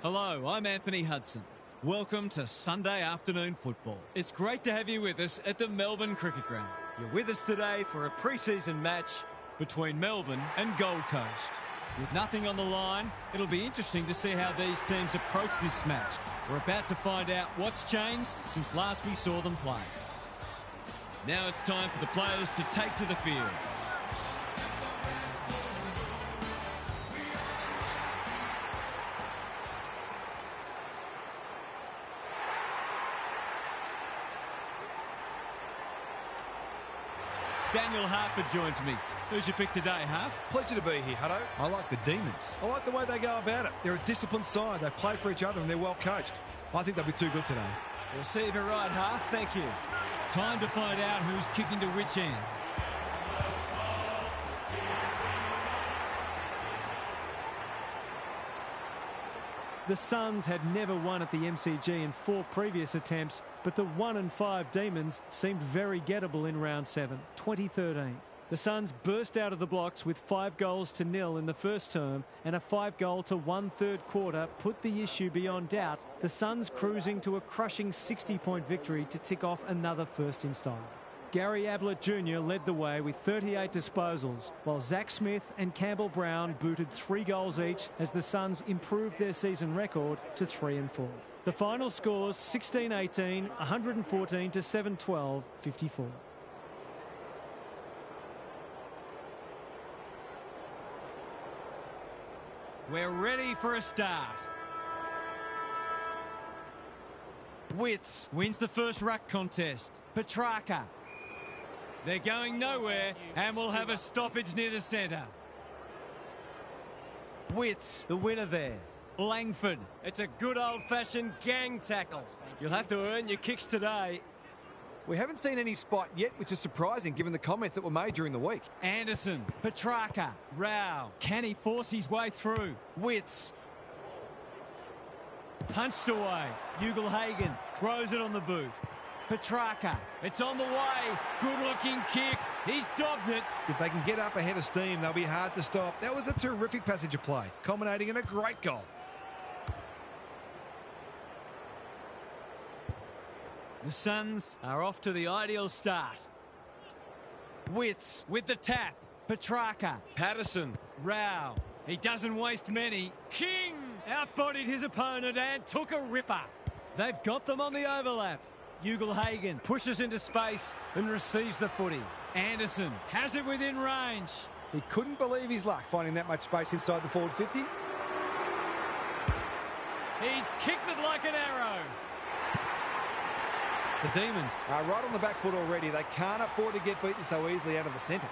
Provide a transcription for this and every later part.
Hello, I'm Anthony Hudson. Welcome to Sunday afternoon football. It's great to have you with us at the Melbourne Cricket Ground. You're with us today for a pre-season match between Melbourne and Gold Coast. With nothing on the line, it'll be interesting to see how these teams approach this match. We're about to find out what's changed since last we saw them play. Now it's time for the players to take to the field. Daniel Harford joins me. Who's your pick today, Harf? Pleasure to be here, Hutto. I like the Demons. I like the way they go about it. They're a disciplined side. They play for each other and they're well coached. I think they'll be too good today. We'll see if you're right, Harf. Thank you. Time to find out who's kicking to which end. The Suns had never won at the MCG in 4 previous attempts, but the 1-5 Demons seemed very gettable in round 7, 2013. The Suns burst out of the blocks with 5-0 in the first term, and a 5-goal to 1/3 quarter put the issue beyond doubt. The Suns cruising to a crushing 60-point victory to tick off another first in style. Gary Ablett Jr. led the way with 38 disposals, while Zach Smith and Campbell Brown booted 3 goals each as the Suns improved their season record to 3-4. The final scores 16-18, 114 to 7-12, 54. We're ready for a start. Witts wins the first ruck contest. Petrarca. They're going nowhere and will have a stoppage near the centre. Witts, the winner there. Langford. It's a good old-fashioned gang tackle. You'll have to earn your kicks today. We haven't seen any spot yet, which is surprising given the comments that were made during the week. Anderson, Petrarca, Rao. Can he force his way through? Witts. Punched away. Ugle-Hagan throws it on the boot. Petrarca, it's on the way. Good-looking kick. He's dobbed it. If they can get up ahead of steam, they'll be hard to stop. That was a terrific passage of play, culminating in a great goal. The Suns are off to the ideal start. Witts with the tap. Petrarca. Patterson. Rao. He doesn't waste many. King outbodied his opponent and took a ripper. They've got them on the overlap. Ugle-Hagan pushes into space and receives the footy. Anderson has it within range. He couldn't believe his luck finding that much space inside the forward 50. He's kicked it like an arrow. The Demons are right on the back foot already. They can't afford to get beaten so easily out of the centre.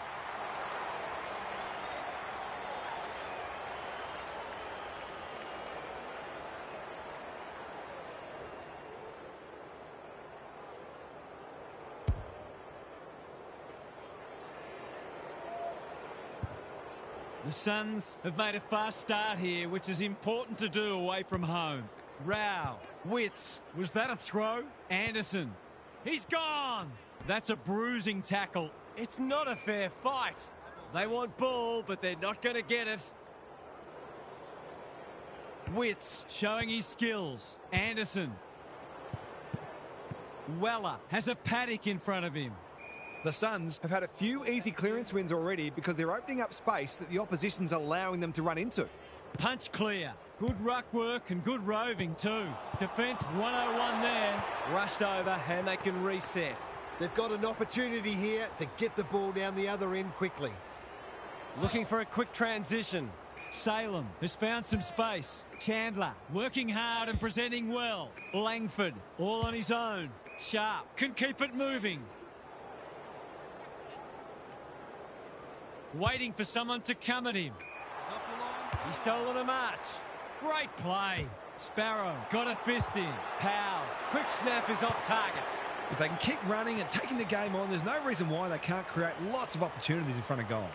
The Suns have made a fast start here, which is important to do away from home. Rao. Witts. Was that a throw? Anderson. He's gone. That's a bruising tackle. It's not a fair fight. They want ball, but they're not going to get it. Witts showing his skills. Anderson. Weller has a paddock in front of him. The Suns have had a few easy clearance wins already because they're opening up space that the opposition's allowing them to run into. Punch clear. Good ruck work and good roving too. Defence 101 there. Rushed over and they can reset. They've got an opportunity here to get the ball down the other end quickly. Looking for a quick transition. Salem has found some space. Chandler working hard and presenting well. Langford all on his own. Sharp can keep it moving. Waiting for someone to come at him. He's stolen a march. Great play. Sparrow got a fist in. Powell. Quick snap is off target. If they can keep running and taking the game on, there's no reason why they can't create lots of opportunities in front of goal.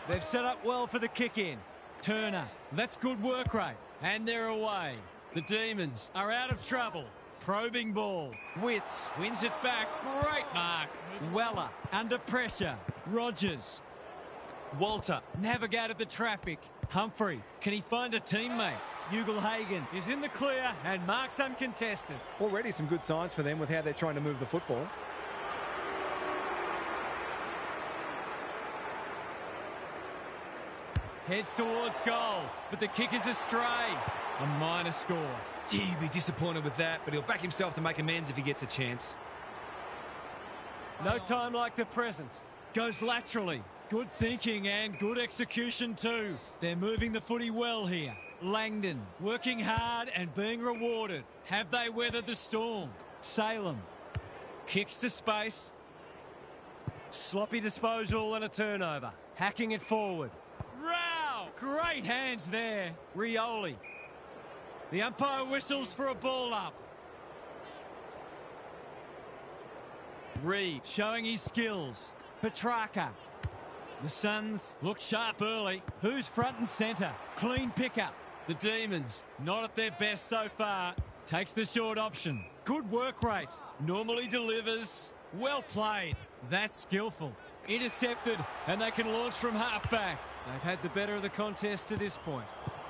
They've set up well for the kick-in. Turner. That's good work rate. And they're away. The Demons are out of trouble. Probing ball. Witts wins it back. Great mark. Weller under pressure. Rogers. Walter navigated the traffic. Humphrey, can he find a teammate? Ugelhagen is in the clear and marks uncontested. Already some good signs for them with how they're trying to move the football. Heads towards goal, but the kick is astray. A minor score. Gee, he'd be disappointed with that, but he'll back himself to make amends if he gets a chance. No time like the present. Goes laterally. Good thinking and good execution too. They're moving the footy well here. Langdon working hard and being rewarded. Have they weathered the storm? Salem Kicks to space. sloppy disposal and a turnover. Hacking it forward. Row! Great hands there. Rioli. The umpire whistles for a ball up. Reed showing his skills. Petrarca. The Suns look sharp early. Who's front and centre? Clean pickup. The Demons, not at their best so far. Takes the short option. Good work rate. Normally delivers. Well played. That's skillful. Intercepted, and they can launch from halfback. They've had the better of the contest to this point.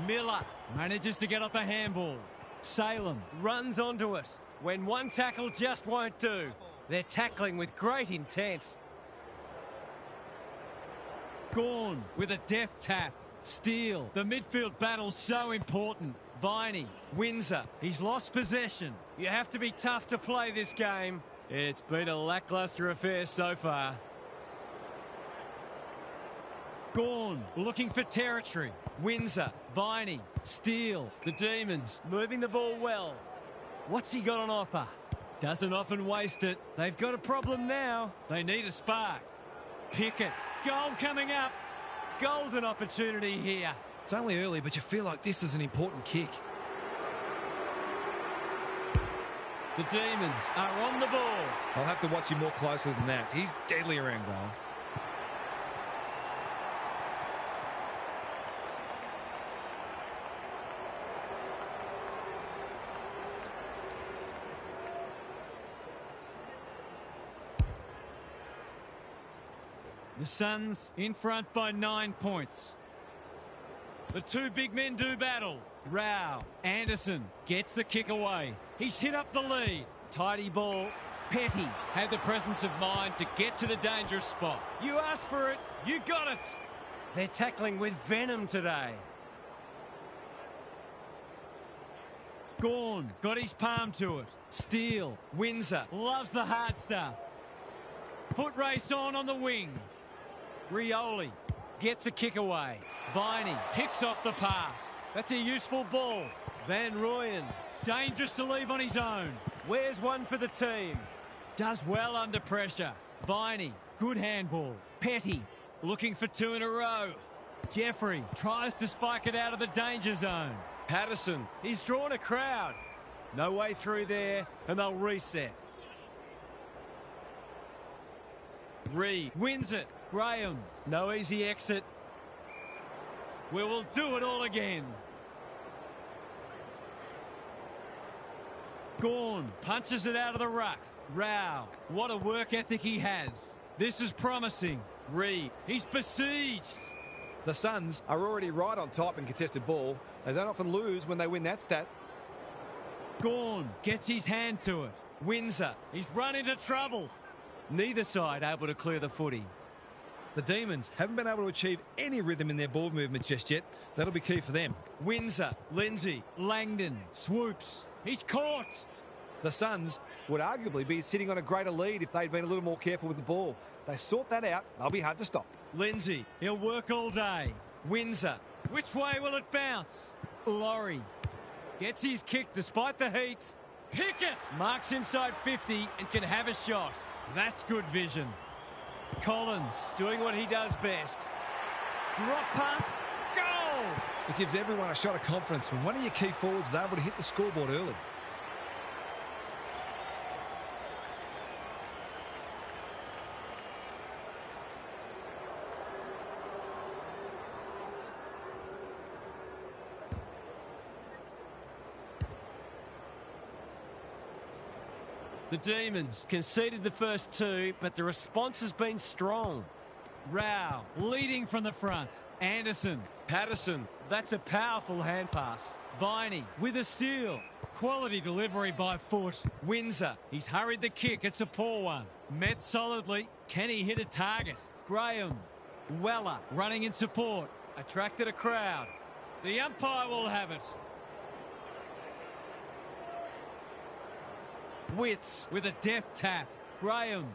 Miller manages to get off a handball. Salem runs onto it when one tackle just won't do. They're tackling with great intent. Gorn with a deft tap. Steele. The midfield battle's so important. Viney. Windsor. He's lost possession. You have to be tough to play this game. It's been a lacklustre affair so far. Gorn looking for territory. Windsor. Viney. Steele. The Demons moving the ball well. What's he got on offer? Doesn't often waste it. They've got a problem now. They need a spark. Pickett. Goal coming up. Golden opportunity here. It's only early, but you feel like this is an important kick. The Demons are on the ball. I'll have to watch him more closely than that. He's deadly around goal. The Suns in front by 9 points. The two big men do battle. Rao. Anderson gets the kick away. He's hit up the lead. Tidy ball. Petty had the presence of mind to get to the dangerous spot. You asked for it, you got it. They're tackling with venom today. Gorn got his palm to it. Steele. Windsor loves the hard stuff. Foot race on the wing. Rioli gets a kick away. Viney picks off the pass. That's a useful ball. Van Rooyen Dangerous to leave on his own. wears one for the team. Does well under pressure. Viney, good handball. Petty looking for two in a row. Jeffrey tries to spike it out of the danger zone. Patterson, he's drawn a crowd. No way through there, and they'll reset. Reed wins it. Graham, no easy exit. We will do it all again. Gorn punches it out of the ruck. Rao, what a work ethic he has. This is promising. Reed, he's besieged. The Suns are already right on top in contested ball. They don't often lose when they win that stat. Gorn gets his hand to it. Windsor, he's run into trouble. Neither side able to clear the footy. The Demons haven't been able to achieve any rhythm in their ball movement just yet. That'll be key for them. Windsor, Lindsay, Langdon, swoops. He's caught. The Suns would arguably be sitting on a greater lead if they'd been a little more careful with the ball. They sort that out, they'll be hard to stop. Lindsay, he'll work all day. Windsor, which way will it bounce? Laurie gets his kick despite the heat. Pickett marks inside 50 and can have a shot. That's good vision. Collins doing what he does best. Drop pass, goal! It gives everyone a shot of confidence when one of your key forwards is able to hit the scoreboard early. The Demons conceded the first two, but the response has been strong. Rao leading from the front. Anderson Patterson. That's a powerful hand pass. Viney with a steal. Quality delivery by foot. Windsor. He's hurried the kick. It's a poor one. Met solidly. Can he hit a target? Graham. Weller running in support. Attracted a crowd. The umpire will have it. Witts with a deft tap. Graham.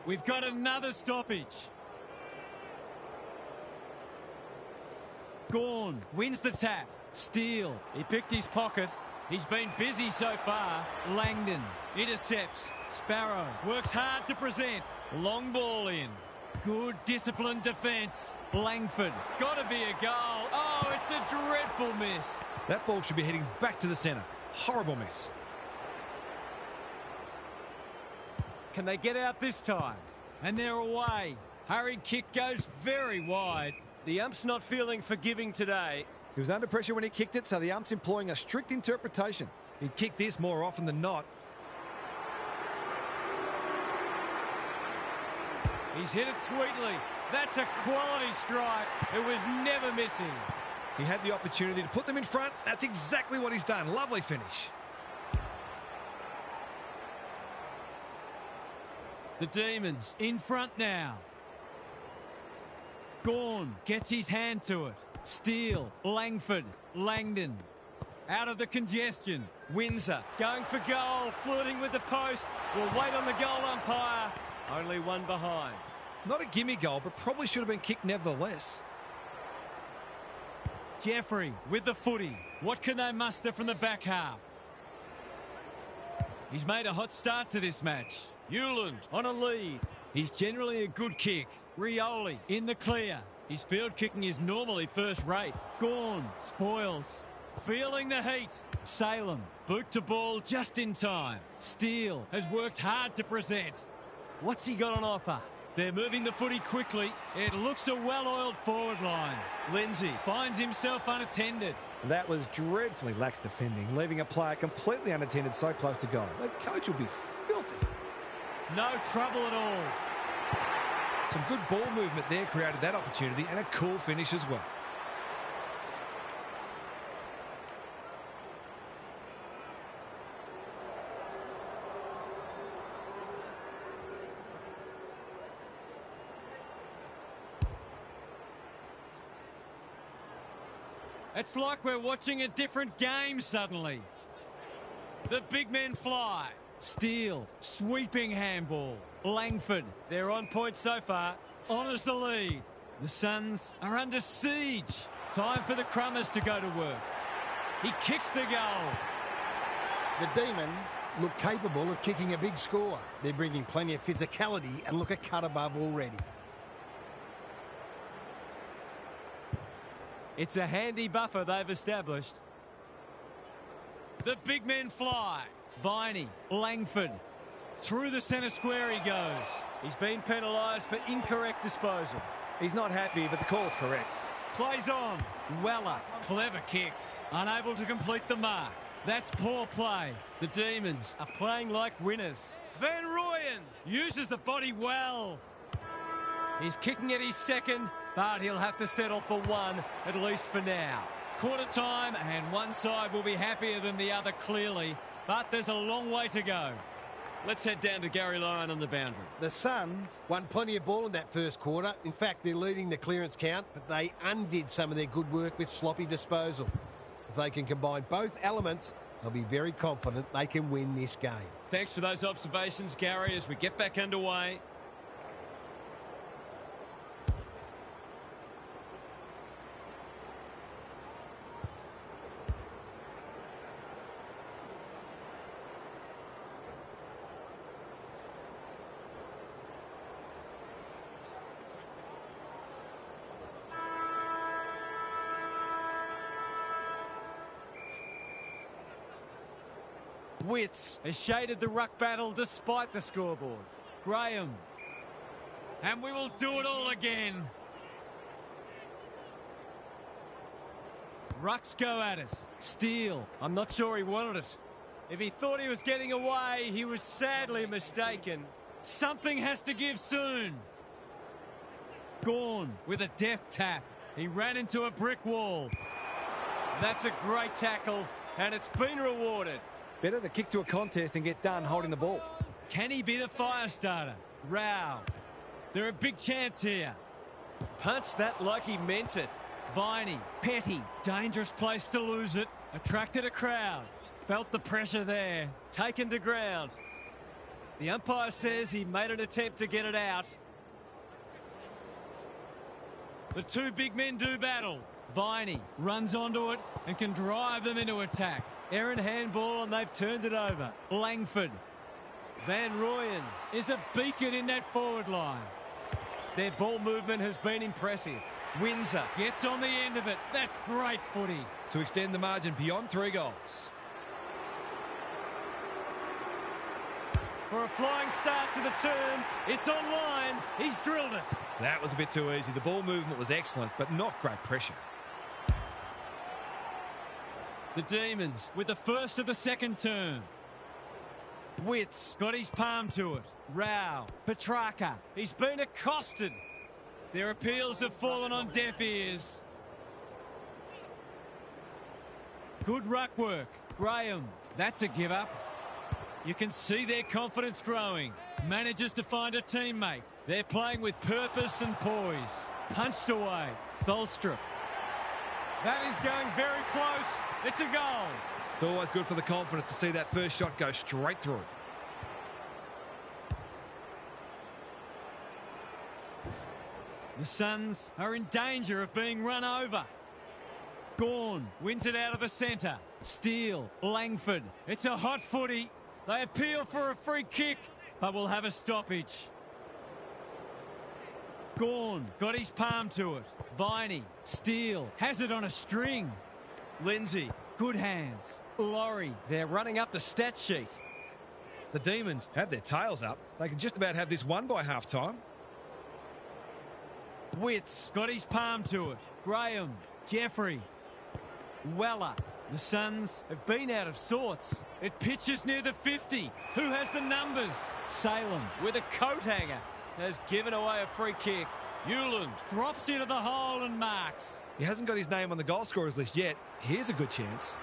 We've got another stoppage. Gorn wins the tap. Steele. He picked his pocket. He's been busy so far. Langdon Intercepts. Sparrow Works hard to present. Long ball in. Good disciplined defence. Langford. Got to be a goal. Oh, it's a dreadful miss. That ball should be heading back to the centre. Horrible miss. Can they get out this time? And they're away. Hurried kick goes very wide. The ump's not feeling forgiving today. He was under pressure when he kicked it, so the ump's employing a strict interpretation. He'd kick this more often than not. He's hit it sweetly. That's a quality strike. It was never missing. He had the opportunity to put them in front. That's exactly what he's done. Lovely finish. The Demons in front now. Gorn gets his hand to it. Steele, Langford, Langdon. Out of the congestion. Windsor going for goal, flirting with the post. We'll wait on the goal umpire. Only one behind. Not a gimme goal, but probably should have been kicked nevertheless. Jeffrey with the footy. What can they muster from the back half? He's made a hot start to this match. Hewland On a lead. He's generally a good kick. Rioli In the clear. His field kicking is normally first rate. Gorn spoils. Feeling the heat. Salem. Boot to ball just in time. Steele. Has worked hard to present. What's he got on offer? They're moving the footy quickly. It looks a well-oiled forward line. Lindsay. Finds himself unattended. That was dreadfully lax defending, leaving a player completely unattended so close to goal. The coach will be filthy. No trouble at all. Some good ball movement there created that opportunity, and a cool finish as well. It's like we're watching a different game suddenly. The big men fly. Steele. Sweeping handball. Langford. They're on point so far. Honours the lead. The Suns are under siege. Time for the Crummers to go to work. He kicks the goal. The Demons look capable of kicking a big score. They're bringing plenty of physicality and look a cut above already. It's a handy buffer they've established. The big men fly. Viney. Langford. Through the centre square he goes. He's been penalised for incorrect disposal. He's not happy, but the call's correct. Plays on. Weller. Clever kick. Unable to complete the mark. That's poor play. The Demons Are playing like winners. Van Rooyen uses the body well. He's kicking at his second, but he'll have to settle for one, at least for now. Quarter time, and one side will be happier than the other clearly, but there's a long way to go. Let's head down to Gary Lyon on the boundary. The Suns won plenty of ball in that first quarter. In fact, they're leading the clearance count, but they undid some of their good work with sloppy disposal. If they can combine both elements, they'll be very confident they can win this game. Thanks for those observations, Gary, as we get back underway. Witts has shaded the ruck battle despite the scoreboard. Graham. And we will do it all again. Rucks go at it. Steele. I'm not sure he wanted it. If he thought he was getting away, he was sadly mistaken. Something has to give soon. Gorn with a deft tap. He ran into a brick wall. That's a great tackle, and it's been rewarded. Better to kick to a contest and get done holding the ball. Can he be the fire starter? Rao. They're a big chance here. Punched that like he meant it. Viney, Petty, dangerous place to lose it. Attracted a crowd. Felt the pressure there. Taken to ground. The umpire says he made an attempt to get it out. The two big men do battle. Viney runs onto it and can drive them into attack. Errant handball and they've turned it over. Langford. Van Rooyen is a beacon in that forward line. Their ball movement has been impressive. Windsor gets on the end of it. That's great footy. To extend the margin beyond 3 goals. For a flying start to the term, it's online. He's drilled it. That was a bit too easy. The ball movement was excellent, but not great pressure. The Demons with the first of the second term. Witts got his palm to it. Rao, Petrarca. He's been accosted. Their appeals have fallen on deaf ears. Good ruck work. Graham. That's a give up. You can see their confidence growing. Manages to find a teammate. They're playing with purpose and poise. Punched away. Tholstrup. That is going very close. It's a goal. It's always good for the confidence to see that first shot go straight through. The Suns are in danger of being run over. Gawn wins it out of the centre. Steele, Langford. It's a hot footy. They appeal for a free kick, but will have a stoppage. Gawn got his palm to it. Viney, Steele, has it on a string. Lindsay, good hands. Laurie, they're running up the stat sheet. The Demons have their tails up. They can just about have this won by half-time. Witts got his palm to it. Graham, Jeffrey, Weller. The Suns have been out of sorts. It pitches near the 50. Who has the numbers? Salem with a coat hanger has given away a free kick. Hewland drops into the hole and marks. He hasn't got his name on the goal scorers list yet. Here's a good chance.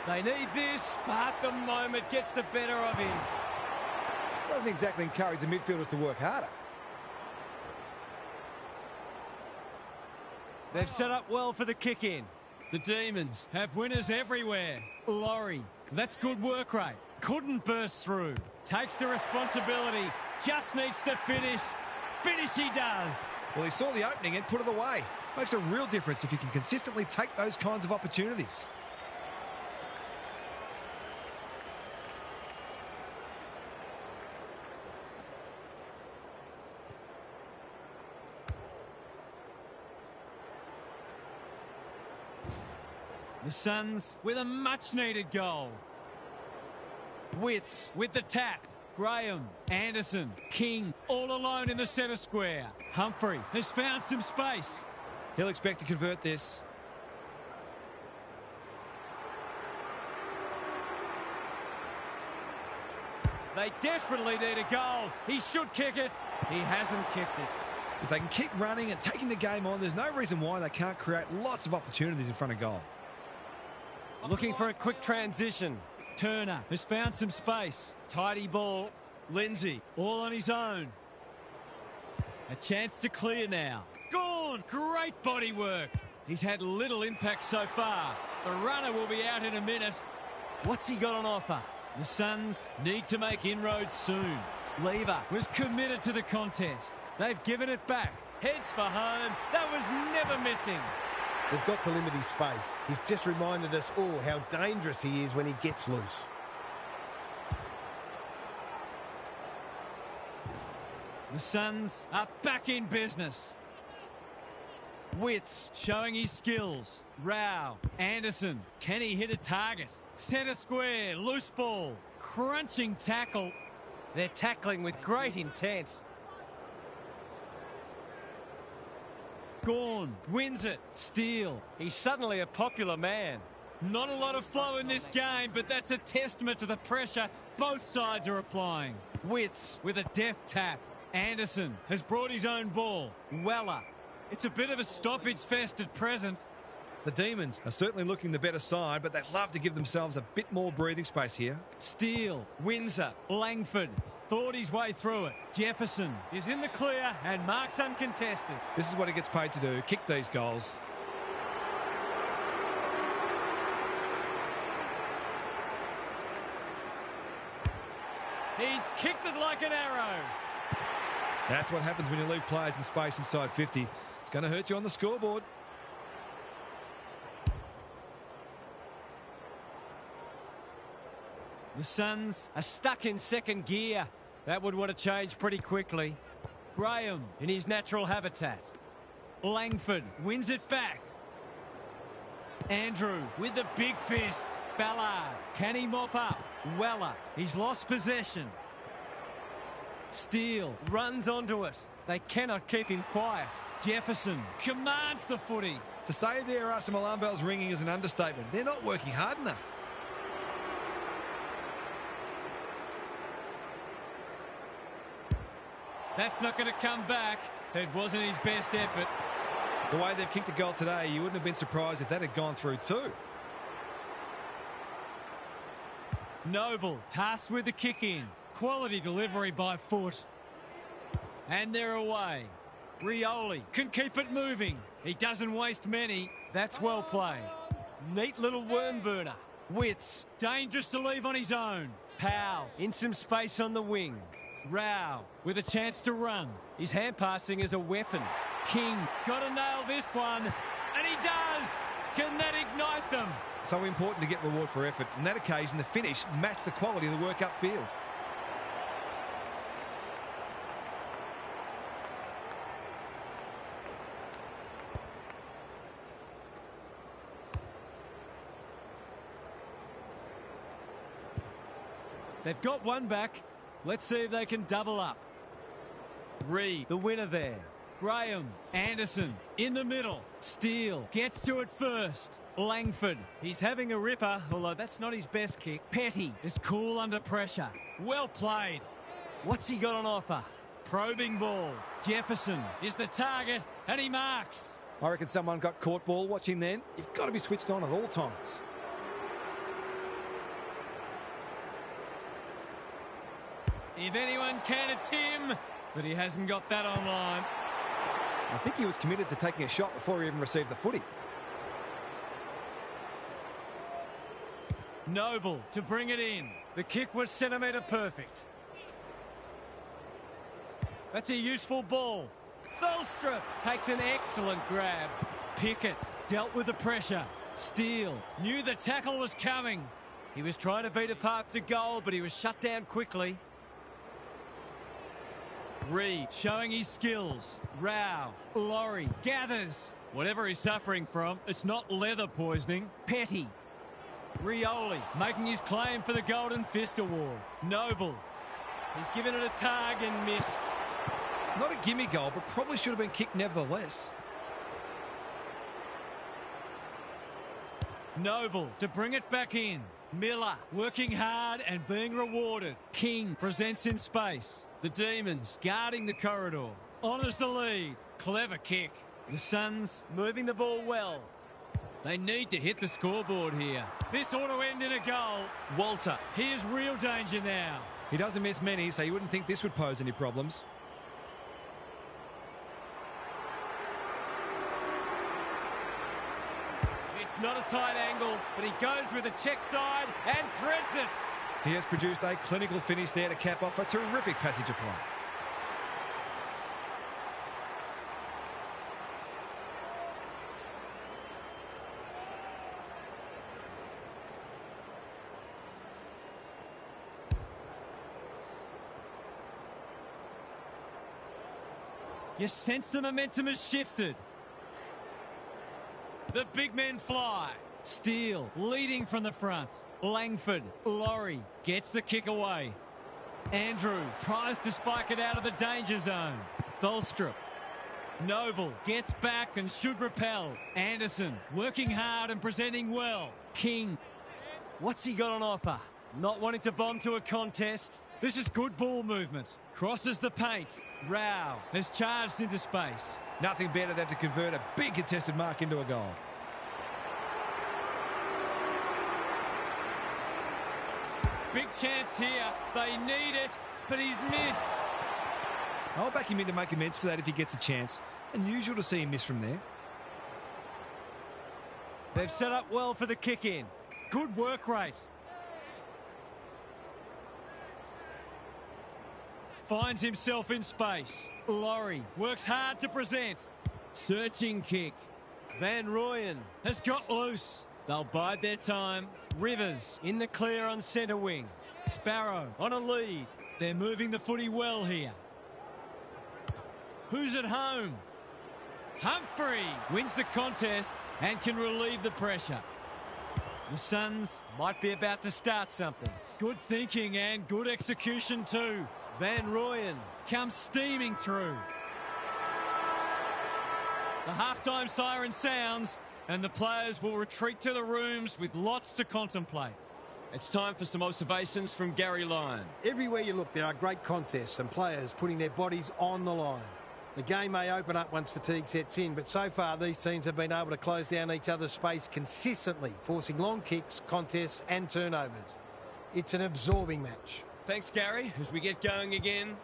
They need this, but the moment gets the better of him. Doesn't exactly encourage the midfielders to work harder. They've set up well for the kick-in. The Demons have winners everywhere. Laurie, that's good work rate. Couldn't burst through. Takes the responsibility. Just needs to finish. Finish he does. Well, he saw the opening and put it away. Makes a real difference if you can consistently take those kinds of opportunities. The Suns with a much-needed goal. Witts with the tap. Graham, Anderson, King, all alone in the centre square. Humphrey has found some space. He'll expect to convert this. They desperately need a goal. He should kick it. He hasn't kicked it. If they can keep running and taking the game on, there's no reason why they can't create lots of opportunities in front of goal. Looking for a quick transition. Turner has found some space. Tidy ball. Lindsay, all on his own. A chance to clear now. Gone! Great body work. He's had little impact so far. The runner will be out in a minute. What's he got on offer? The Suns need to make inroads soon. Lever was committed to the contest. They've given it back. Heads for home. That was never missing. They've got to limit his space. He's just reminded us all how dangerous he is when he gets loose. The Suns are back in business. Witts showing his skills. Rao, Anderson, can he hit a target? Centre square, loose ball, crunching tackle. They're tackling with great intent. Gawn wins it. Steele, he's suddenly a popular man. Not a lot of flow in this game, but that's a testament to the pressure both sides are applying. Witts with a deft tap. Anderson has brought his own ball. Weller It's a bit of a stoppage fest at present. The Demons are certainly looking the better side, but they'd love to give themselves a bit more breathing space here. Steele, Windsor, Langford, thought his way through it. Jefferson is in the clear and marks uncontested. This is what he gets paid to do, kick these goals. He's kicked it like an arrow. That's what happens when you leave players in space inside 50. It's going to hurt you on the scoreboard. The Suns are stuck in second gear. That would want to change pretty quickly. Graham in his natural habitat. Langford wins it back. Andrew with the big fist. Ballard, can he mop up? Weller, he's lost possession. Steele runs onto it. They cannot keep him quiet. Jefferson commands the footy. To say there are some alarm bells ringing is an understatement. They're not working hard enough. That's not going to come back. It wasn't his best effort. The way they've kicked a goal today, you wouldn't have been surprised if that had gone through too. Noble tasked with the kick in. Quality delivery by foot. And they're away. Rioli can keep it moving. He doesn't waste many. That's well played. Neat little worm burner. Witts, dangerous to leave on his own. Powell in some space on the wing. Rao with a chance to run. His hand passing is a weapon. King got to nail this one. And he does. Can that ignite them? So important to get reward for effort. On that occasion, the finish matched the quality of the work upfield. They've got one back. Let's see if they can double up. Reed, the winner there. Graham, Anderson, in the middle. Steele gets to it first. Langford, he's having a ripper, although that's not his best kick. Petty is cool under pressure. Well played. What's he got on offer? Probing ball. Jefferson is the target, and he marks. I reckon someone got caught ball watching then. You've got to be switched on at all times. If anyone can, it's him, but he hasn't got that online. I think he was committed to taking a shot before he even received the footy. Noble to bring it in. The kick was centimetre perfect. That's a useful ball. Thelstrup takes an excellent grab. Pickett dealt with the pressure. Steele knew the tackle was coming. He was trying to beat a path to goal, but he was shut down quickly. Reed showing his skills. Rao, Laurie gathers. Whatever he's suffering from, it's not leather poisoning. Petty. Rioli making his claim for the Golden Fist Award. Noble. He's given it a tug and missed. Not a gimme goal, but probably should have been kicked nevertheless. Noble to bring it back in. Miller working hard and being rewarded. King presents in space. The Demons guarding the corridor. Honours the lead. Clever kick. The Suns moving the ball well. They need to hit the scoreboard here. This ought to end in a goal. Walter, here's real danger now. He doesn't miss many, so you wouldn't think this would pose any problems. It's not a tight angle, but he goes with a check side and threads it. He has produced a clinical finish there to cap off a terrific passage of play. You sense the momentum has shifted. The big men fly. Steele leading from the front. Langford, Laurie gets the kick away. Andrew tries to spike it out of the danger zone. Thelstrup. Noble gets back and should repel. Anderson working hard and presenting well. King. What's he got on offer? Not wanting to bomb to a contest. This is good ball movement. Crosses the paint. Rao has charged into space. Nothing better than to convert a big contested mark into a goal. Big chance here. They need it, but he's missed. I'll back him in to make amends for that if he gets a chance. Unusual to see him miss from there. They've set up well for the kick-in. Good work rate. Finds himself in space. Laurie works hard to present. Searching kick. Van Rooyen has got loose. They'll bide their time. Rivers in the clear on centre wing. Sparrow on a lead. They're moving the footy well here. Who's at home? Humphrey wins the contest and can relieve the pressure. The Suns might be about to start something. Good thinking and good execution too. Van Rooyen comes steaming through. The halftime siren sounds and the players will retreat to the rooms with lots to contemplate. It's time for some observations from Gary Lyon. Everywhere you look, there are great contests and players putting their bodies on the line. The game may open up once fatigue sets in, but so far these teams have been able to close down each other's space consistently, forcing long kicks, contests and turnovers. It's an absorbing match. Thanks, Gary. As we get going again.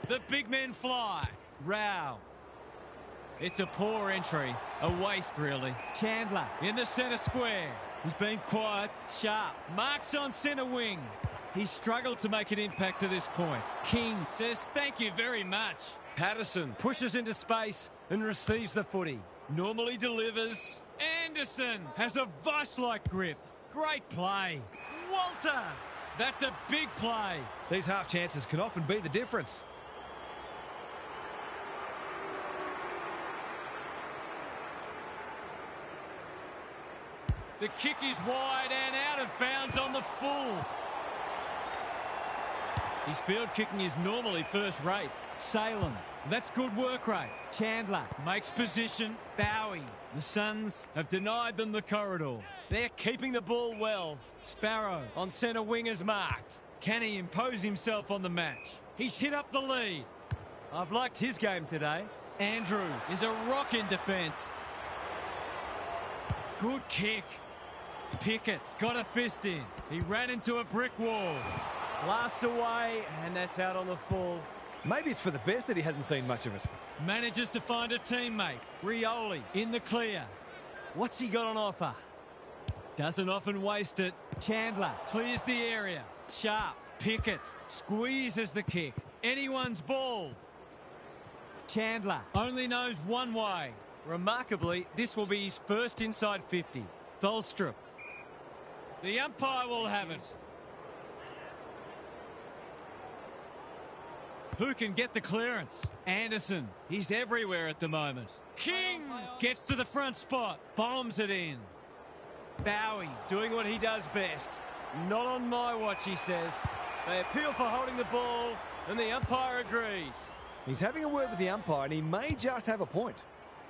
The big men fly. Rao. It's a poor entry. A waste, really. Chandler in the centre square. He's been quiet, sharp. Marks on centre wing. He's struggled to make an impact to this point. King says thank you very much. Patterson pushes into space and receives the footy. Normally delivers. Anderson has a vice-like grip. Great play. Walter. That's a big play. These half chances can often be the difference. The kick is wide and out of bounds on the full. His field kicking is normally first rate. Salem, that's good work rate. Chandler makes position. Bowie. The Suns have denied them the corridor. They're keeping the ball well. Sparrow on centre wing is marked. Can he impose himself on the match? He's hit up the lead. I've liked his game today. Andrew is a rock in defence. Good kick. Pickett got a fist in. He ran into a brick wall. Blasts away, and that's out on the full. Maybe it's for the best that he hasn't seen much of it. Manages to find a teammate. Rioli in the clear. What's he got on offer? Doesn't often waste it. Chandler clears the area. Sharp, Pickett, squeezes the kick. Anyone's ball. Chandler only knows one way. Remarkably, this will be his first inside 50. Tholstrup. The umpire will have it. Who can get the clearance? Anderson. He's everywhere at the moment. King gets to the front spot. Bombs it in. Bowie doing what he does best. Not on my watch, he says. They appeal for holding the ball, and the umpire agrees. He's having a word with the umpire, and he may just have a point.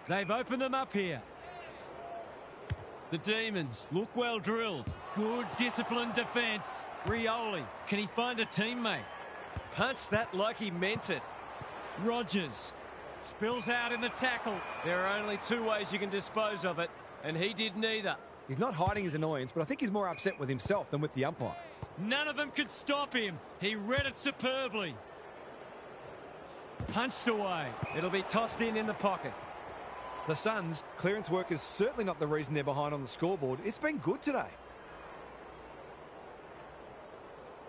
They've opened them up here. The Demons look well drilled. Good disciplined defence. Rioli. Can he find a teammate? Punched that like he meant it. Rogers spills out in the tackle. There are only two ways you can dispose of it, and he did neither. He's not hiding his annoyance, but I think he's more upset with himself than with the umpire. None of them could stop him. He read it superbly. Punched away. It'll be tossed in the pocket. The Suns' clearance work is certainly not the reason they're behind on the scoreboard. It's been good today.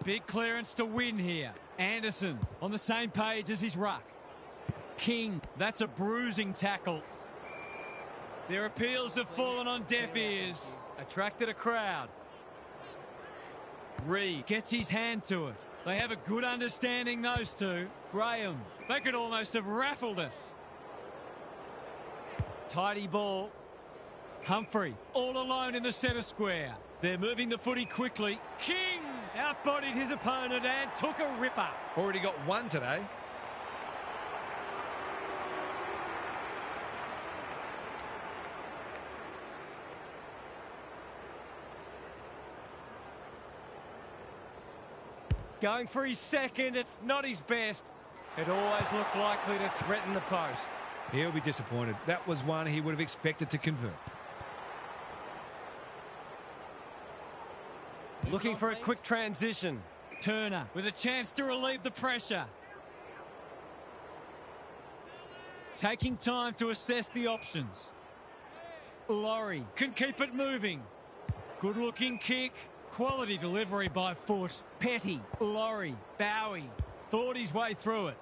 Big clearance to win here. Anderson on the same page as his ruck. King, that's a bruising tackle. Their appeals have fallen on deaf ears. Attracted a crowd. Reed gets his hand to it. They have a good understanding, those two. Graham, they could almost have raffled it. Tidy ball. Humphrey all alone in the centre square. They're moving the footy quickly. King outbodied his opponent and took a ripper. Already got one today. Going for his second, it's not his best. It always looked likely to threaten the post. He'll be disappointed. That was one he would have expected to convert. Looking for a quick transition. Turner with a chance to relieve the pressure. Taking time to assess the options. Laurie can keep it moving. Good looking kick. Quality delivery by foot. Petty, Laurie, Bowie thought his way through it.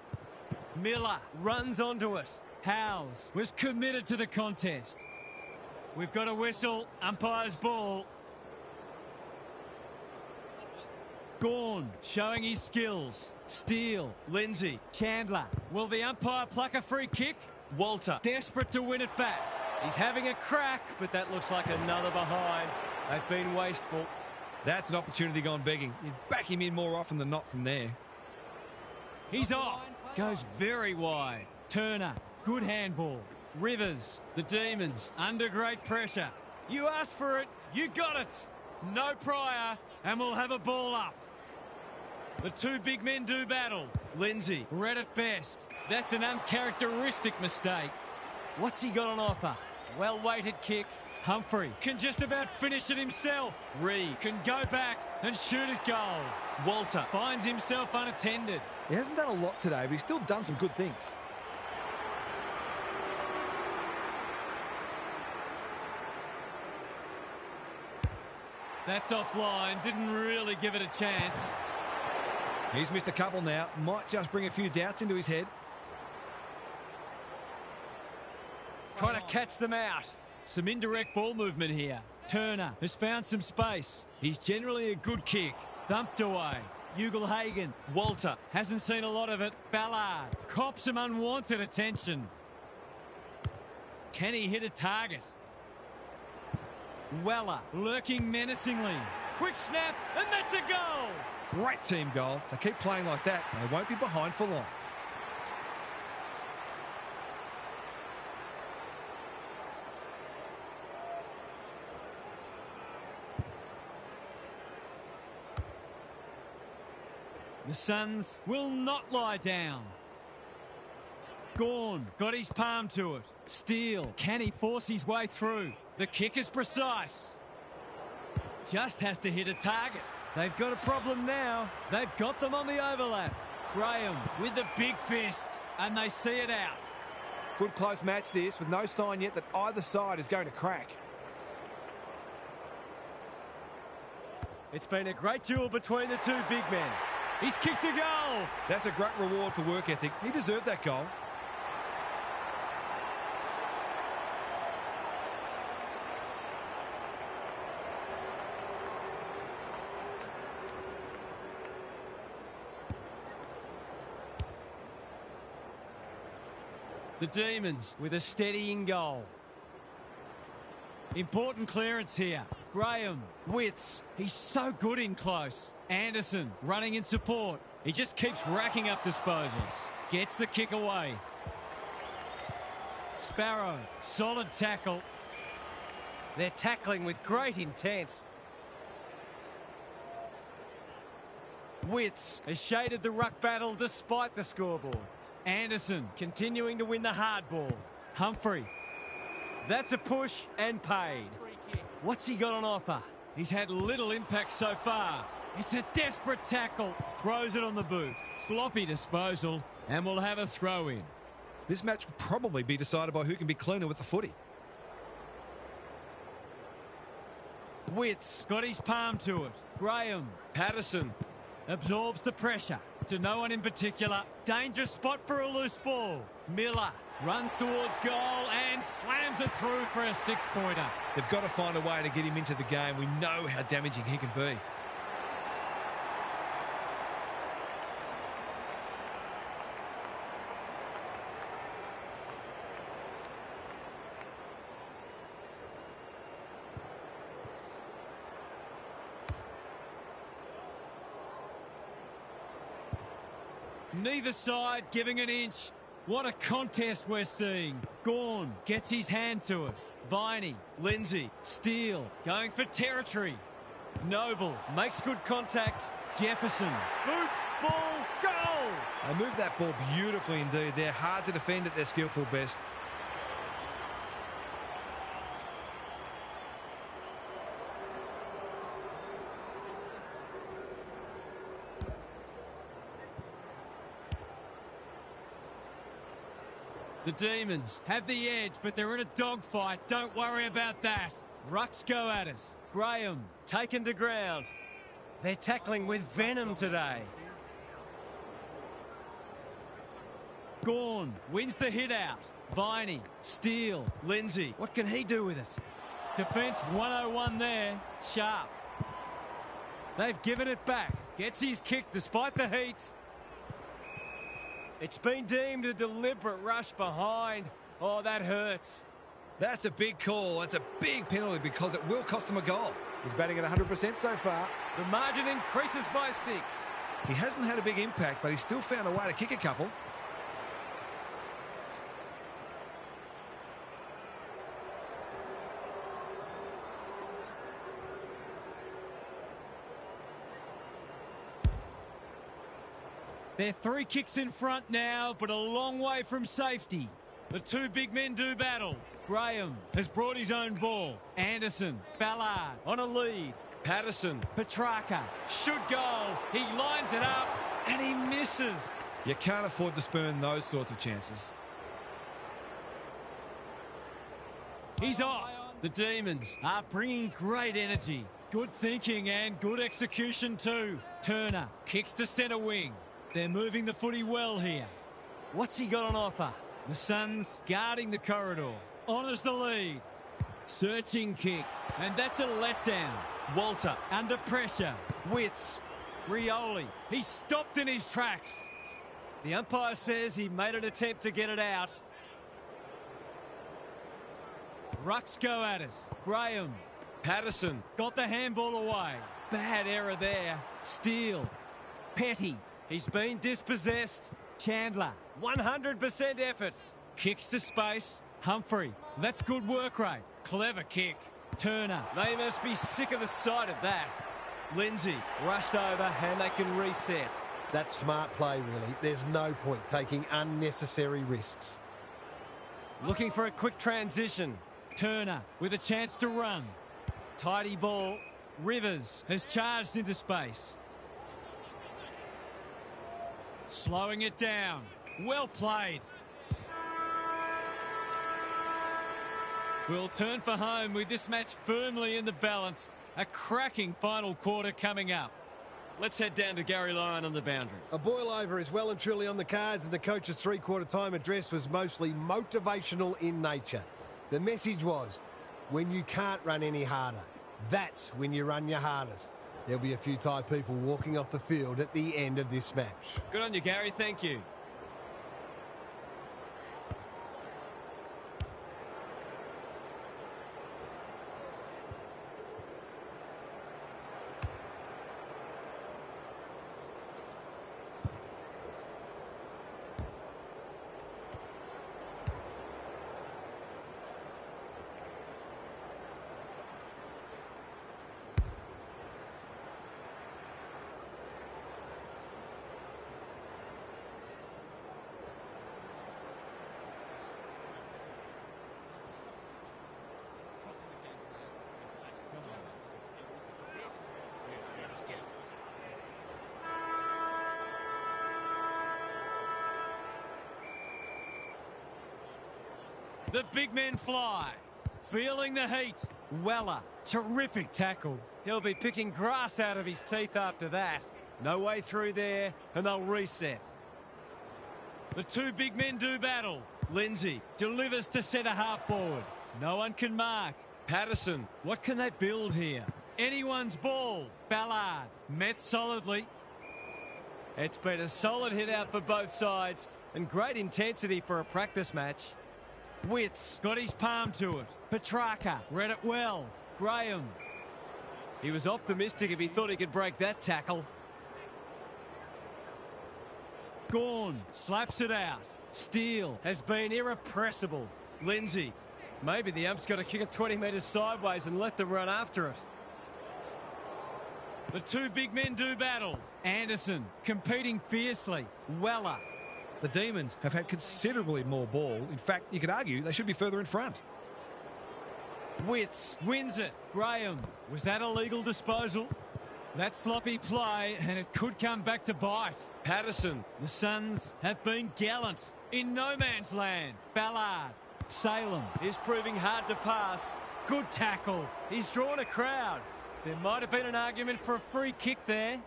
Miller runs onto it. Howes was committed to the contest. We've got a whistle. Umpire's ball. Gawn showing his skills. Steele, Lindsay, Chandler. Will the umpire pluck a free kick? Walter desperate to win it back. He's having a crack, but that looks like another behind. They've been wasteful. That's an opportunity gone begging. You'd back him in more often than not from there. He's off. Goes very wide. Turner, good handball. Rivers, the Demons, under great pressure. You asked for it, you got it. No prior, and we'll have a ball up. The two big men do battle. Lindsay, read it best. That's an uncharacteristic mistake. What's he got on offer? Well-weighted kick. Humphrey can just about finish it himself. Reed can go back and shoot it goal. Walter finds himself unattended. He hasn't done a lot today, but he's still done some good things. That's offline. Didn't really give it a chance. He's missed a couple now. Might just bring a few doubts into his head. Trying to catch them out. Some indirect ball movement here. Turner has found some space. He's generally a good kick. Thumped away. Ugle-Hagan. Walter hasn't seen a lot of it. Ballard cops some unwanted attention. Can he hit a target? Weller lurking menacingly. Quick snap, and that's a goal. Great team goal. If they keep playing like that, they won't be behind for long. The Suns will not lie down. Gawn got his palm to it. Steele, can he force his way through? The kick is precise. Just has to hit a target. They've got a problem now. They've got them on the overlap. Graham with the big fist, and they see it out. Good close match this, with no sign yet that either side is going to crack. It's been a great duel between the two big men. He's kicked a goal. That's a great reward for work ethic. He deserved that goal. The Demons with a steadying goal. Important clearance here. Graham, Witts, he's so good in close. Anderson running in support. He just keeps racking up disposals. Gets the kick away. Sparrow, solid tackle. They're tackling with great intent. Witts has shaded the ruck battle despite the scoreboard. Anderson continuing to win the hard ball. Humphrey. That's a push and paid. What's he got on offer? He's had little impact so far. It's a desperate tackle. Throws it on the boot. Sloppy disposal, and we'll have a throw in. This match will probably be decided by who can be cleaner with the footy. Witts got his palm to it. Graham. Patterson absorbs the pressure. To no one in particular. Dangerous spot for a loose ball. Miller runs towards goal and slams it through for a six-pointer. They've got to find a way to get him into the game. We know how damaging he can be. Neither side giving an inch. What a contest we're seeing. Gawn gets his hand to it. Viney, Lindsay, Steele going for territory. Noble makes good contact. Jefferson, boot, ball, goal! They moved that ball beautifully indeed. They're hard to defend at their skillful best. The Demons have the edge, but they're in a dogfight. Don't worry about that. Rucks go at it. Graham taken to ground. They're tackling with venom today. Gawn wins the hit out. Viney, Steele, Lindsay. What can he do with it? Defence 101 there. Sharp. They've given it back. Gets his kick despite the heat. It's been deemed a deliberate rush behind. Oh, that hurts. That's a big call. That's a big penalty because it will cost him a goal. He's batting at 100% so far. The margin increases by 6. He hasn't had a big impact, but he's still found a way to kick a couple. They're 3 kicks in front now, but a long way from safety. The two big men do battle. Graham has brought his own ball. Anderson, Ballard on a lead. Patterson, Petrarca, should goal. He lines it up and he misses. You can't afford to spurn those sorts of chances. He's off. The Demons are bringing great energy. Good thinking and good execution too. Turner kicks to centre wing. They're moving the footy well here. What's he got on offer? The Suns guarding the corridor. Honours the lead. Searching kick. And that's a letdown. Walter under pressure. Witts. Rioli. He's stopped in his tracks. The umpire says he made an attempt to get it out. Rucks go at it. Graham. Patterson got the handball away. Bad error there. Steele. Petty. He's been dispossessed. Chandler, 100% effort. Kicks to space. Humphrey, that's good work rate. Clever kick. Turner, they must be sick of the sight of that. Lindsay, rushed over and they can reset. That's smart play, really. There's no point taking unnecessary risks. Looking for a quick transition. Turner with a chance to run. Tidy ball. Rivers has charged into space. Slowing it down. Well played. We'll turn for home with this match firmly in the balance. A cracking final quarter coming up. Let's head down to Gary Lyon on the boundary. A boil over is well and truly on the cards, and the coach's three-quarter time address was mostly motivational in nature. The message was, when you can't run any harder, that's when you run your hardest. There'll be a few tired people walking off the field at the end of this match. Good on you, Gary. Thank you. The big men fly. Feeling the heat. Weller. Terrific tackle. He'll be picking grass out of his teeth after that. No way through there, and they'll reset. The two big men do battle. Lindsay delivers to centre half forward. No one can mark. Patterson. What can they build here? Anyone's ball. Ballard. Met solidly. It's been a solid hit out for both sides, and great intensity for a practice match. Witts got his palm to it. Petrarca read it well. Graham. He was optimistic if he thought he could break that tackle. Gawn slaps it out. Steele has been irrepressible. Lindsay. Maybe the ump's got to kick it 20 metres sideways and let them run after it. The two big men do battle. Anderson competing fiercely. Weller. The Demons have had considerably more ball. In fact, you could argue they should be further in front. Witts wins it. Graham. Was that a legal disposal? That sloppy play, and it could come back to bite. Patterson. The Suns have been gallant in no man's land. Ballard. Salem is proving hard to pass. Good tackle. He's drawn a crowd. There might have been an argument for a free kick there.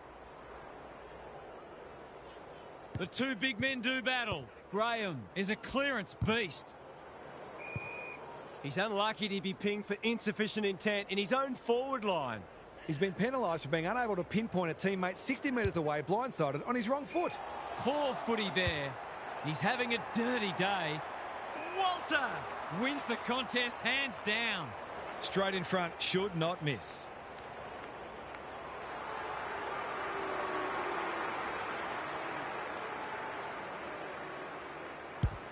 The two big men do battle. Graham is a clearance beast. He's unlucky to be pinged for insufficient intent in his own forward line. He's been penalised for being unable to pinpoint a teammate 60 metres away, blindsided on his wrong foot. Poor footy there. He's having a dirty day. Walter wins the contest hands down. Straight in front, should not miss.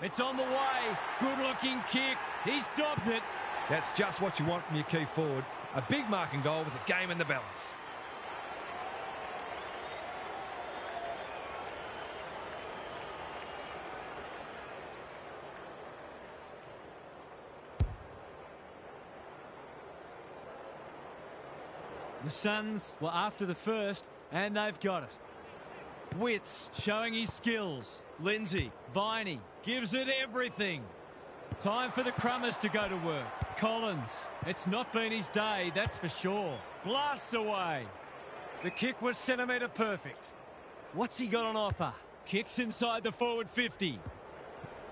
It's on the way. Good-looking kick. He's dobbed it. That's just what you want from your key forward. A big marking goal with the game in the balance. The Suns were after the first, and they've got it. Witts showing his skills. Lindsay, Viney, gives it everything. Time for the Crummers to go to work. Collins, it's not been his day, that's for sure. Blasts away. The kick was centimetre perfect. What's he got on offer? Kicks inside the forward 50.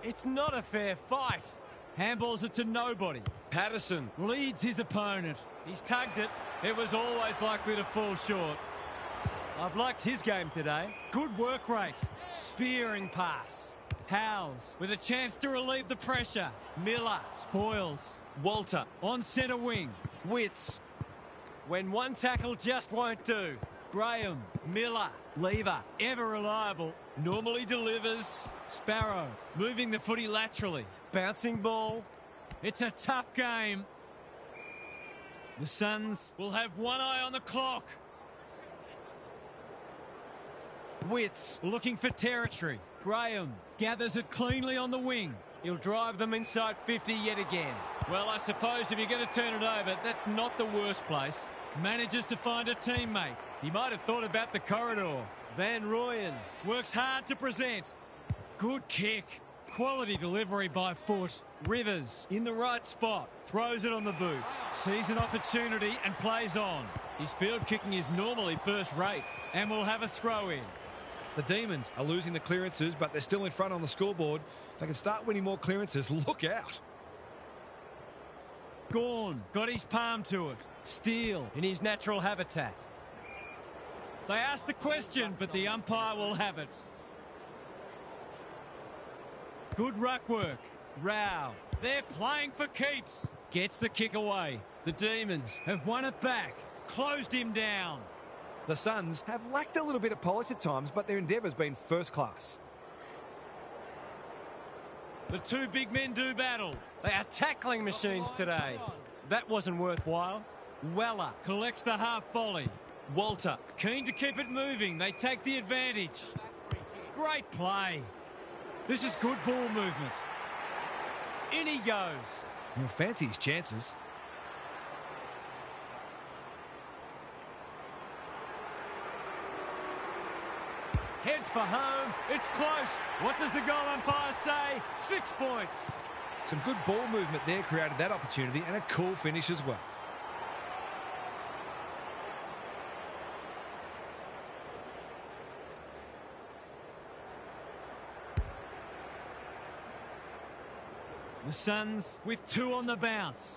It's not a fair fight. Handballs it to nobody. Patterson leads his opponent. He's tugged it. It was always likely to fall short. I've liked his game today. Good work rate. Spearing pass. Howes with a chance to relieve the pressure. Miller spoils. Walter on centre wing. Witts. When one tackle just won't do. Graham. Miller. Lever. Ever reliable. Normally delivers. Sparrow moving the footy laterally. Bouncing ball. It's a tough game. The Suns will have one eye on the clock. Witts looking for territory. Graham gathers it cleanly on the wing. He'll drive them inside 50 yet again. Well, I suppose if you're going to turn it over, that's not the worst place. Manages to find a teammate. He might have thought about the corridor. Van Rooyen works hard to present. Good kick. Quality delivery by foot. Rivers in the right spot. Throws it on the boot. Sees an opportunity and plays on. His field kicking is normally first rate and will have a throw in. The Demons are losing the clearances, but they're still in front on the scoreboard. If they can start winning more clearances, look out. Gawn got his palm to it. Steele in his natural habitat. They asked the question, but the umpire will have it. Good ruck work. Rao. They're playing for keeps. Gets the kick away. The Demons have won it back. Closed him down. The Suns have lacked a little bit of polish at times, but their endeavour's been first class. The two big men do battle. They are tackling machines today. That wasn't worthwhile. Weller collects the half volley. Walter keen to keep it moving. They take the advantage. Great play. This is good ball movement. In he goes. He'll fancy his chances. Heads for home. It's close. What does the goal umpire say? 6 points. Some good ball movement there created that opportunity, and a cool finish as well. The Suns with 2 on the bounce.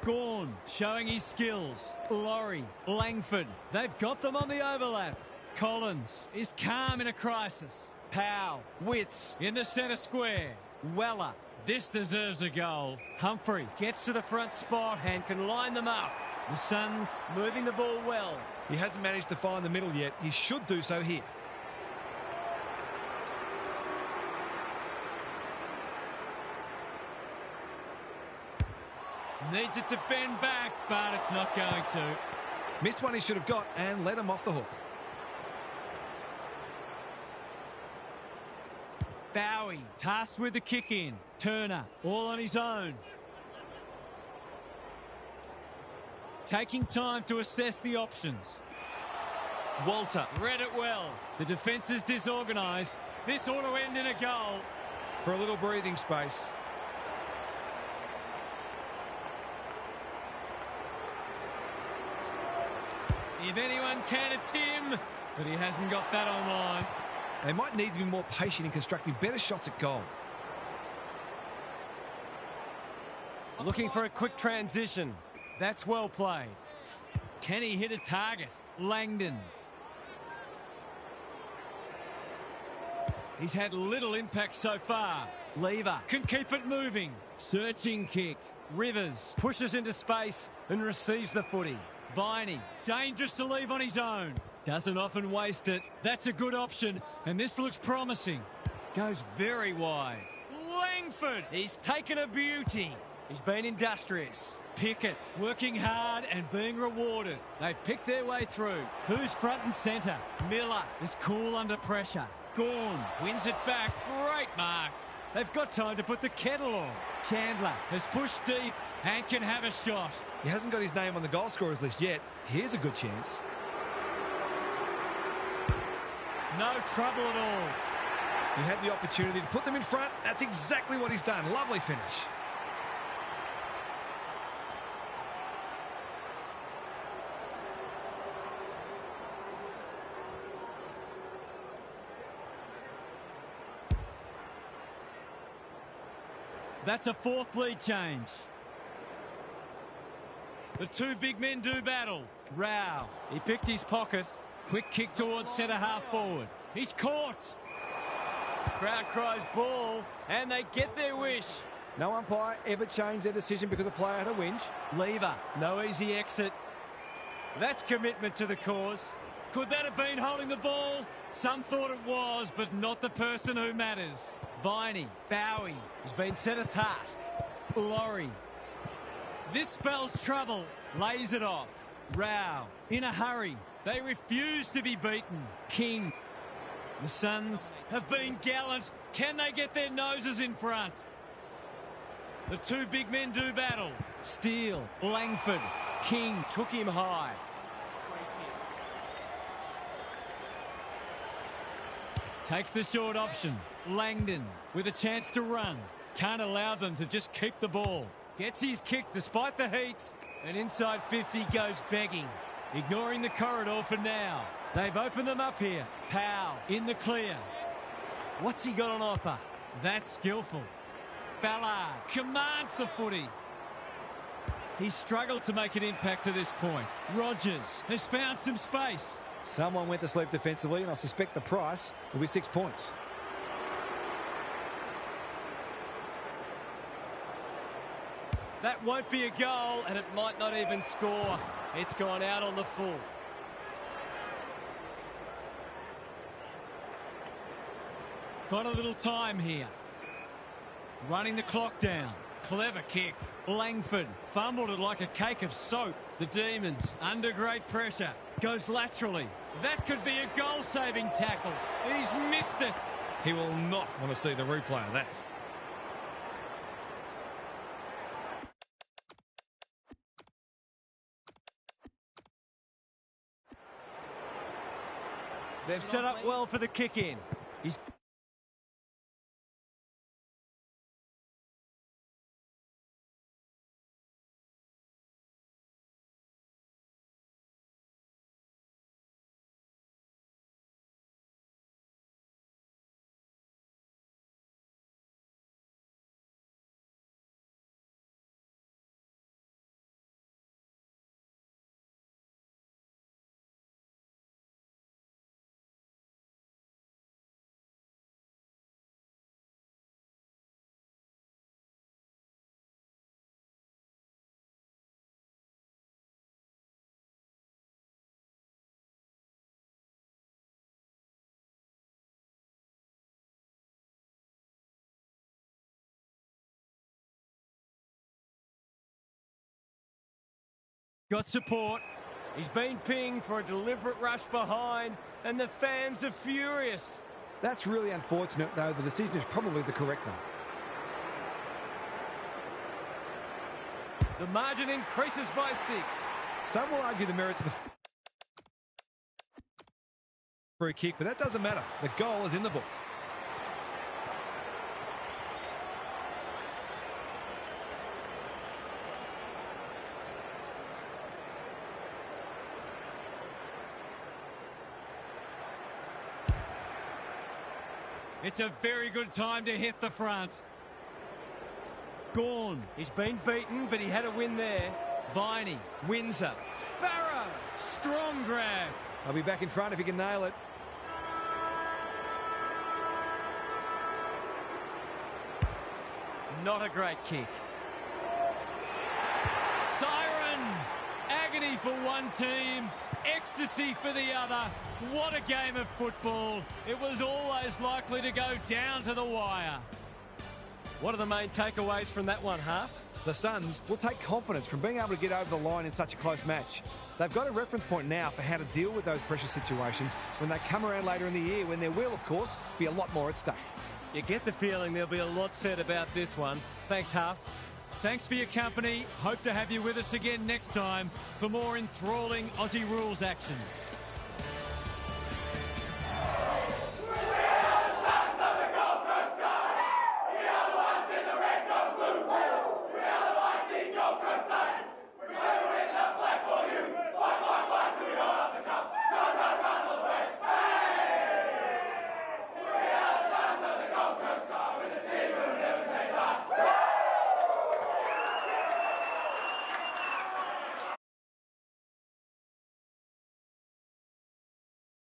Gawn showing his skills. Laurie, Langford, they've got them on the overlap. Collins is calm in a crisis. Powell, Witts in the centre square. Weller, this deserves a goal. Humphrey gets to the front spot and can line them up. The Suns moving the ball well. He hasn't managed to find the middle yet. He should do so here. Needs it to bend back, but it's not going to. Missed one he should have got and let him off the hook. Bowie tasked with the kick in. Turner all on his own. Taking time to assess the options. Walter read it well. The defence is disorganised. This ought to end in a goal. For a little breathing space. If anyone can, it's him. But he hasn't got that online. They might need to be more patient in constructing better shots at goal. Looking for a quick transition. That's well played. Can he hit a target? Langdon. He's had little impact so far. Lever can keep it moving. Searching kick. Rivers pushes into space and receives the footy. Viney, dangerous to leave on his own. Doesn't often waste it. That's a good option, and this looks promising. Goes very wide. Langford, he's taken a beauty. He's been industrious. Pickett, working hard and being rewarded. They've picked their way through. Who's front and centre? Miller is cool under pressure. Gawn wins it back. Great mark. They've got time to put the kettle on. Chandler has pushed deep and can have a shot. He hasn't got his name on the goal scorers list yet. Here's a good chance. No trouble at all. He had the opportunity to put them in front. That's exactly what he's done. Lovely finish. That's a 4th lead change. The two big men do battle. Rao, he picked his pocket. Quick kick towards centre half forward. He's caught. Crowd cries ball, and they get their wish. No umpire ever changed their decision because a player had a whinge. Lever, no easy exit. That's commitment to the cause. Could that have been holding the ball? Some thought it was, but not the person who matters. Viney, Bowie has been set a task. Laurie. This spells trouble. Lays it off. Rao in a hurry. They refuse to be beaten. King. The Suns have been gallant. Can they get their noses in front? The two big men do battle. Steele, Langford. King took him high. Takes the short option. Langdon with a chance to run. Can't allow them to just keep the ball. Gets his kick despite the heat. And inside 50 goes begging. Ignoring the corridor for now. They've opened them up here. Powell in the clear. What's he got on offer? That's skillful. Ballard commands the footy. He's struggled to make an impact to this point. Rogers has found some space. Someone went to sleep defensively, and I suspect the price will be 6 points. That won't be a goal, and it might not even score. It's gone out on the full. Got a little time here. Running the clock down. Clever kick. Langford fumbled it like a cake of soap. The Demons under great pressure. Goes laterally. That could be a goal-saving tackle. He's missed it. He will not want to see the replay of that. They've set up well for the kick-in. He's... Got support. He's been pinged for a deliberate rush behind, and the fans are furious. That's really unfortunate, though. The decision is probably the correct one. The margin increases by 6. Some will argue the merits of the free kick, but that doesn't matter. The goal is in the book. It's a very good time to hit the front. Gawn, he's been beaten, but he had a win there. Viney, Windsor, Sparrow, strong grab. I'll be back in front if he can nail it. Not a great kick. Siren, agony for one team, ecstasy for the other. What a game of football. It was always likely to go down to the wire. What are the main takeaways from that one, Half? The Suns will take confidence from being able to get over the line in such a close match. They've got a reference point now for how to deal with those pressure situations when they come around later in the year, when there will, of course, be a lot more at stake. You get the feeling there'll be a lot said about this one. Thanks, Half. Thanks for your company. Hope to have you with us again next time for more enthralling Aussie rules action.